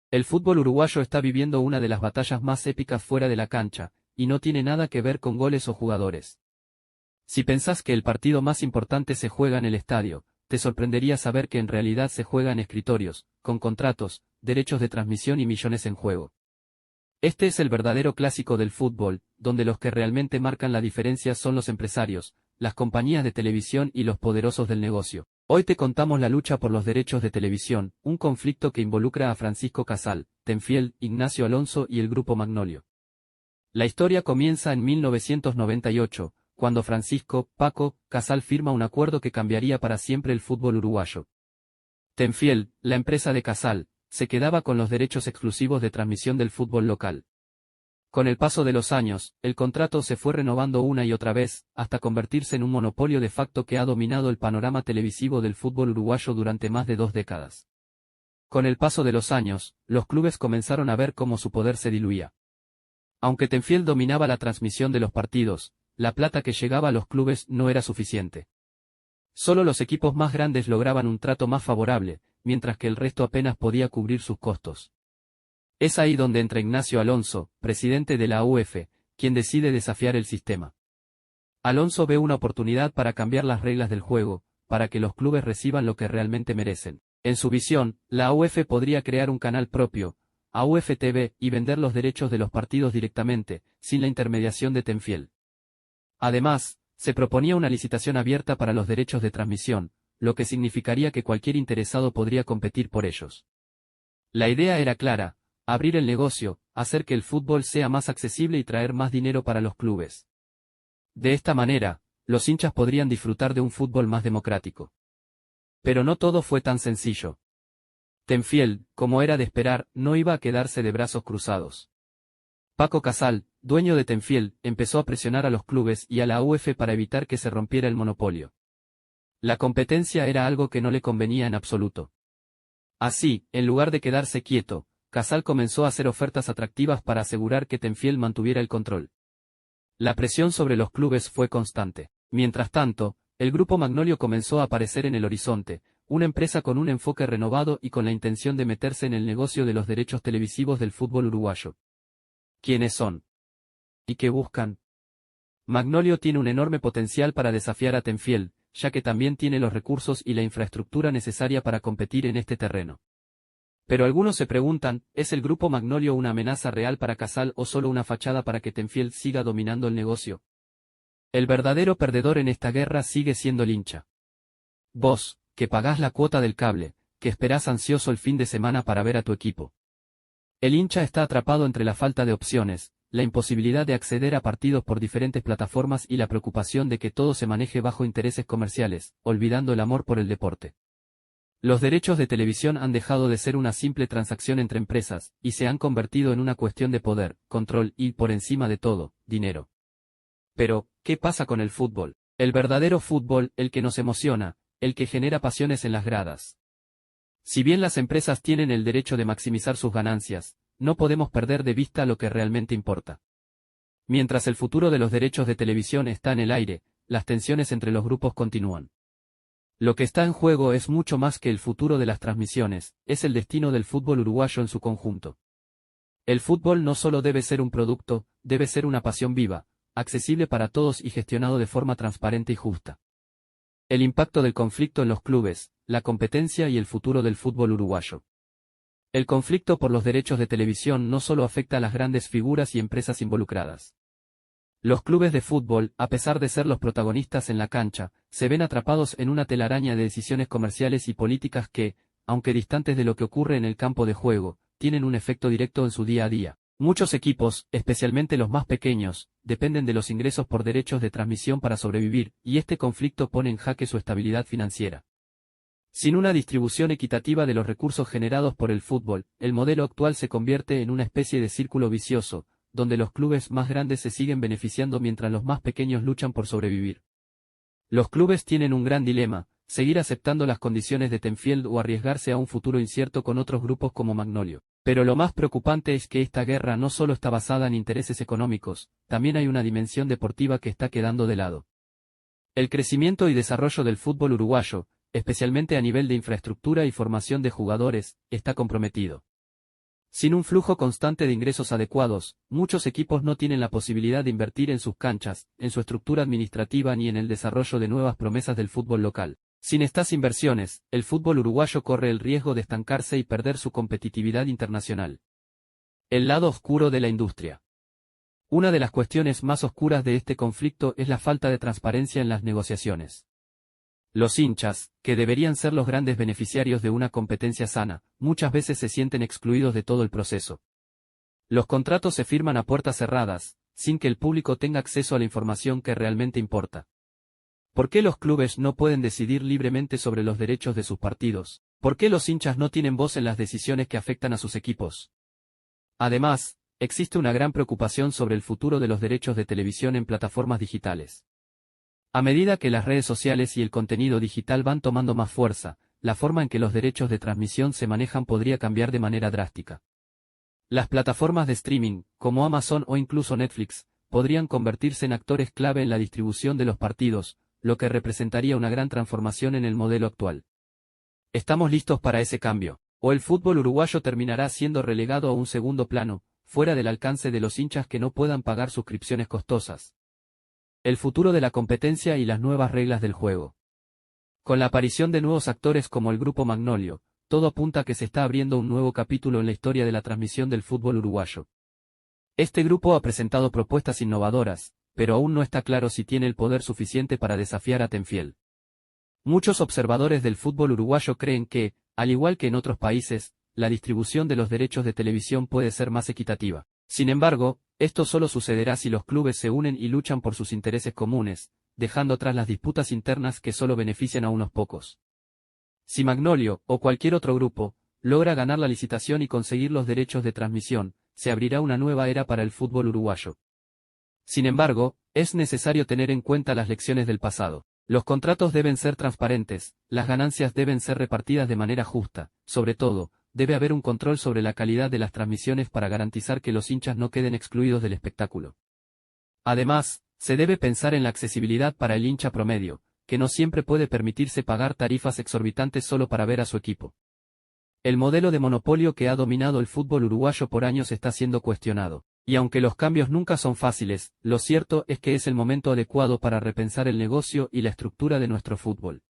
El fútbol uruguayo está viviendo una de las batallas más épicas fuera de la cancha, y no tiene nada que ver con goles o jugadores. Si pensás que el partido más importante se juega en el estadio, te sorprendería saber que en realidad se juega en escritorios, con contratos, derechos de transmisión y millones en juego. Este es el verdadero clásico del fútbol, donde los que realmente marcan la diferencia son los empresarios, las compañías de televisión y los poderosos del negocio. Hoy te contamos la lucha por los derechos de televisión, un conflicto que involucra a Francisco Casal, Tenfield, Ignacio Alonso y el Grupo Magnolio. La historia comienza en 1998, cuando Francisco Paco Casal firma un acuerdo que cambiaría para siempre el fútbol uruguayo. Tenfield, la empresa de Casal, se quedaba con los derechos exclusivos de transmisión del fútbol local. Con el paso de los años, el contrato se fue renovando una y otra vez, hasta convertirse en un monopolio de facto que ha dominado el panorama televisivo del fútbol uruguayo durante más de 2 décadas. Con el paso de los años, los clubes comenzaron a ver cómo su poder se diluía. Aunque Tenfield dominaba la transmisión de los partidos, la plata que llegaba a los clubes no era suficiente. Solo los equipos más grandes lograban un trato más favorable, mientras que el resto apenas podía cubrir sus costos. Es ahí donde entra Ignacio Alonso, presidente de la AUF, quien decide desafiar el sistema. Alonso ve una oportunidad para cambiar las reglas del juego, para que los clubes reciban lo que realmente merecen. En su visión, la AUF podría crear un canal propio, AUF TV, y vender los derechos de los partidos directamente, sin la intermediación de Tenfield. Además, se proponía una licitación abierta para los derechos de transmisión, lo que significaría que cualquier interesado podría competir por ellos. La idea era clara: abrir el negocio, hacer que el fútbol sea más accesible y traer más dinero para los clubes. De esta manera, los hinchas podrían disfrutar de un fútbol más democrático. Pero no todo fue tan sencillo. Tenfield, como era de esperar, no iba a quedarse de brazos cruzados. Paco Casal, dueño de Tenfield, empezó a presionar a los clubes y a la AUF para evitar que se rompiera el monopolio. La competencia era algo que no le convenía en absoluto. Así, en lugar de quedarse quieto, Casal comenzó a hacer ofertas atractivas para asegurar que Tenfield mantuviera el control. La presión sobre los clubes fue constante. Mientras tanto, el Grupo Magnolio comenzó a aparecer en el horizonte, una empresa con un enfoque renovado y con la intención de meterse en el negocio de los derechos televisivos del fútbol uruguayo. ¿Quiénes son? ¿Y qué buscan? Magnolio tiene un enorme potencial para desafiar a Tenfield, ya que también tiene los recursos y la infraestructura necesaria para competir en este terreno. Pero algunos se preguntan, ¿es el Grupo Magnolio una amenaza real para Casal o solo una fachada para que Tenfield siga dominando el negocio? El verdadero perdedor en esta guerra sigue siendo el hincha. Vos, que pagás la cuota del cable, que esperás ansioso el fin de semana para ver a tu equipo. El hincha está atrapado entre la falta de opciones, la imposibilidad de acceder a partidos por diferentes plataformas y la preocupación de que todo se maneje bajo intereses comerciales, olvidando el amor por el deporte. Los derechos de televisión han dejado de ser una simple transacción entre empresas, y se han convertido en una cuestión de poder, control y, por encima de todo, dinero. Pero, ¿qué pasa con el fútbol? El verdadero fútbol, el que nos emociona, el que genera pasiones en las gradas. Si bien las empresas tienen el derecho de maximizar sus ganancias, no podemos perder de vista lo que realmente importa. Mientras el futuro de los derechos de televisión está en el aire, las tensiones entre los grupos continúan. Lo que está en juego es mucho más que el futuro de las transmisiones, es el destino del fútbol uruguayo en su conjunto. El fútbol no solo debe ser un producto, debe ser una pasión viva, accesible para todos y gestionado de forma transparente y justa. El impacto del conflicto en los clubes, la competencia y el futuro del fútbol uruguayo. El conflicto por los derechos de televisión no solo afecta a las grandes figuras y empresas involucradas. Los clubes de fútbol, a pesar de ser los protagonistas en la cancha, se ven atrapados en una telaraña de decisiones comerciales y políticas que, aunque distantes de lo que ocurre en el campo de juego, tienen un efecto directo en su día a día. Muchos equipos, especialmente los más pequeños, dependen de los ingresos por derechos de transmisión para sobrevivir, y este conflicto pone en jaque su estabilidad financiera. Sin una distribución equitativa de los recursos generados por el fútbol, el modelo actual se convierte en una especie de círculo vicioso, donde los clubes más grandes se siguen beneficiando mientras los más pequeños luchan por sobrevivir. Los clubes tienen un gran dilema: seguir aceptando las condiciones de Tenfield o arriesgarse a un futuro incierto con otros grupos como Magnolio. Pero lo más preocupante es que esta guerra no solo está basada en intereses económicos, también hay una dimensión deportiva que está quedando de lado. El crecimiento y desarrollo del fútbol uruguayo, especialmente a nivel de infraestructura y formación de jugadores, está comprometido. Sin un flujo constante de ingresos adecuados, muchos equipos no tienen la posibilidad de invertir en sus canchas, en su estructura administrativa ni en el desarrollo de nuevas promesas del fútbol local. Sin estas inversiones, el fútbol uruguayo corre el riesgo de estancarse y perder su competitividad internacional. El lado oscuro de la industria. Una de las cuestiones más oscuras de este conflicto es la falta de transparencia en las negociaciones. Los hinchas, que deberían ser los grandes beneficiarios de una competencia sana, muchas veces se sienten excluidos de todo el proceso. Los contratos se firman a puertas cerradas, sin que el público tenga acceso a la información que realmente importa. ¿Por qué los clubes no pueden decidir libremente sobre los derechos de sus partidos? ¿Por qué los hinchas no tienen voz en las decisiones que afectan a sus equipos? Además, existe una gran preocupación sobre el futuro de los derechos de televisión en plataformas digitales. A medida que las redes sociales y el contenido digital van tomando más fuerza, la forma en que los derechos de transmisión se manejan podría cambiar de manera drástica. Las plataformas de streaming, como Amazon o incluso Netflix, podrían convertirse en actores clave en la distribución de los partidos, lo que representaría una gran transformación en el modelo actual. ¿Estamos listos para ese cambio? ¿O el fútbol uruguayo terminará siendo relegado a un segundo plano, fuera del alcance de los hinchas que no puedan pagar suscripciones costosas? El futuro de la competencia y las nuevas reglas del juego. Con la aparición de nuevos actores como el Grupo Magnolio, todo apunta a que se está abriendo un nuevo capítulo en la historia de la transmisión del fútbol uruguayo. Este grupo ha presentado propuestas innovadoras, pero aún no está claro si tiene el poder suficiente para desafiar a Tenfiel. Muchos observadores del fútbol uruguayo creen que, al igual que en otros países, la distribución de los derechos de televisión puede ser más equitativa. Sin embargo, esto solo sucederá si los clubes se unen y luchan por sus intereses comunes, dejando atrás las disputas internas que solo benefician a unos pocos. Si Magnolio, o cualquier otro grupo, logra ganar la licitación y conseguir los derechos de transmisión, se abrirá una nueva era para el fútbol uruguayo. Sin embargo, es necesario tener en cuenta las lecciones del pasado. Los contratos deben ser transparentes, las ganancias deben ser repartidas de manera justa, sobre todo, debe haber un control sobre la calidad de las transmisiones para garantizar que los hinchas no queden excluidos del espectáculo. Además, se debe pensar en la accesibilidad para el hincha promedio, que no siempre puede permitirse pagar tarifas exorbitantes solo para ver a su equipo. El modelo de monopolio que ha dominado el fútbol uruguayo por años está siendo cuestionado, y aunque los cambios nunca son fáciles, lo cierto es que es el momento adecuado para repensar el negocio y la estructura de nuestro fútbol.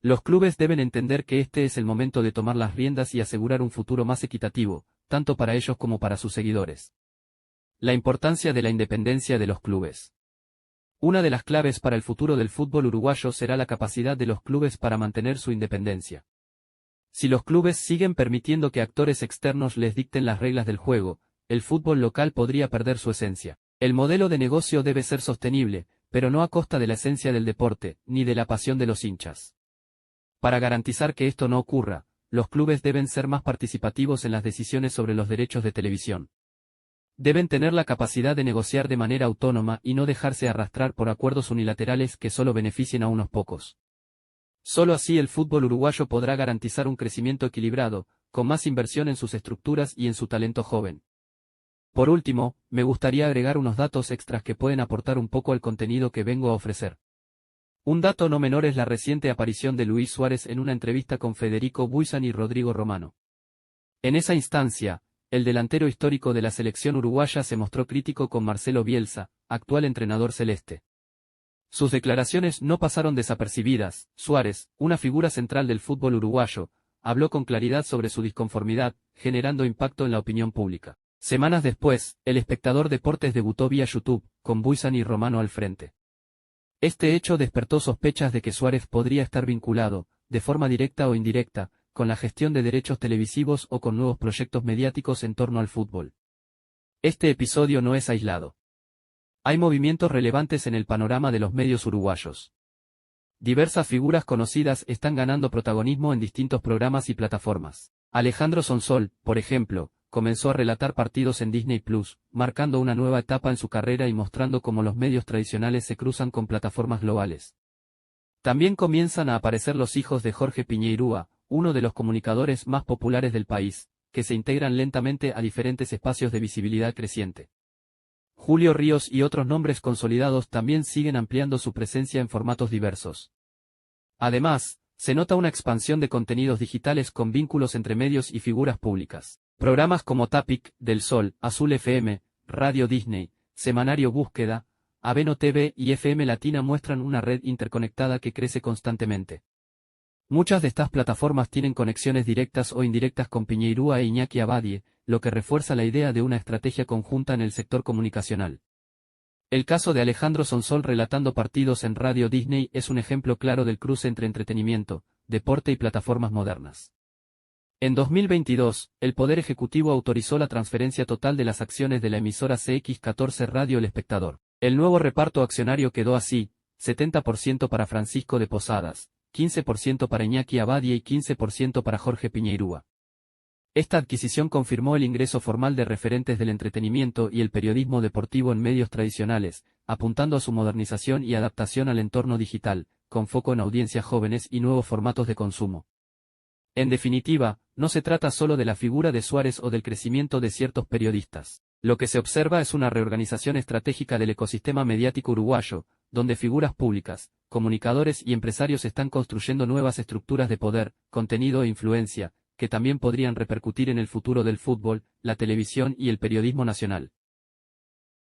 Los clubes deben entender que este es el momento de tomar las riendas y asegurar un futuro más equitativo, tanto para ellos como para sus seguidores. La importancia de la independencia de los clubes. Una de las claves para el futuro del fútbol uruguayo será la capacidad de los clubes para mantener su independencia. Si los clubes siguen permitiendo que actores externos les dicten las reglas del juego, el fútbol local podría perder su esencia. El modelo de negocio debe ser sostenible, pero no a costa de la esencia del deporte, ni de la pasión de los hinchas. Para garantizar que esto no ocurra, los clubes deben ser más participativos en las decisiones sobre los derechos de televisión. Deben tener la capacidad de negociar de manera autónoma y no dejarse arrastrar por acuerdos unilaterales que solo beneficien a unos pocos. Solo así el fútbol uruguayo podrá garantizar un crecimiento equilibrado, con más inversión en sus estructuras y en su talento joven. Por último, me gustaría agregar unos datos extras que pueden aportar un poco al contenido que vengo a ofrecer. Un dato no menor es la reciente aparición de Luis Suárez en una entrevista con Federico Buizan y Rodrigo Romano. En esa instancia, el delantero histórico de la selección uruguaya se mostró crítico con Marcelo Bielsa, actual entrenador celeste. Sus declaraciones no pasaron desapercibidas. Suárez, una figura central del fútbol uruguayo, habló con claridad sobre su disconformidad, generando impacto en la opinión pública. Semanas después, El Espectador Deportes debutó vía YouTube, con Buizan y Romano al frente. Este hecho despertó sospechas de que Suárez podría estar vinculado, de forma directa o indirecta, con la gestión de derechos televisivos o con nuevos proyectos mediáticos en torno al fútbol. Este episodio no es aislado. Hay movimientos relevantes en el panorama de los medios uruguayos. Diversas figuras conocidas están ganando protagonismo en distintos programas y plataformas. Alejandro Sonsol, por ejemplo, comenzó a relatar partidos en Disney Plus, marcando una nueva etapa en su carrera y mostrando cómo los medios tradicionales se cruzan con plataformas globales. También comienzan a aparecer los hijos de Jorge Piñeirúa, uno de los comunicadores más populares del país, que se integran lentamente a diferentes espacios de visibilidad creciente. Julio Ríos y otros nombres consolidados también siguen ampliando su presencia en formatos diversos. Además, se nota una expansión de contenidos digitales con vínculos entre medios y figuras públicas. Programas como Tapic, Del Sol, Azul FM, Radio Disney, Semanario Búsqueda, Aveno TV y FM Latina muestran una red interconectada que crece constantemente. Muchas de estas plataformas tienen conexiones directas o indirectas con Piñeirúa e Iñaki Abadie, lo que refuerza la idea de una estrategia conjunta en el sector comunicacional. El caso de Alejandro Sonsol relatando partidos en Radio Disney es un ejemplo claro del cruce entre entretenimiento, deporte y plataformas modernas. En 2022, el Poder Ejecutivo autorizó la transferencia total de las acciones de la emisora CX14 Radio El Espectador. El nuevo reparto accionario quedó así: 70% para Francisco de Posadas, 15% para Iñaki Abadie y 15% para Jorge Piñeirúa. Esta adquisición confirmó el ingreso formal de referentes del entretenimiento y el periodismo deportivo en medios tradicionales, apuntando a su modernización y adaptación al entorno digital, con foco en audiencias jóvenes y nuevos formatos de consumo. En definitiva, no se trata solo de la figura de Suárez o del crecimiento de ciertos periodistas. Lo que se observa es una reorganización estratégica del ecosistema mediático uruguayo, donde figuras públicas, comunicadores y empresarios están construyendo nuevas estructuras de poder, contenido e influencia, que también podrían repercutir en el futuro del fútbol, la televisión y el periodismo nacional.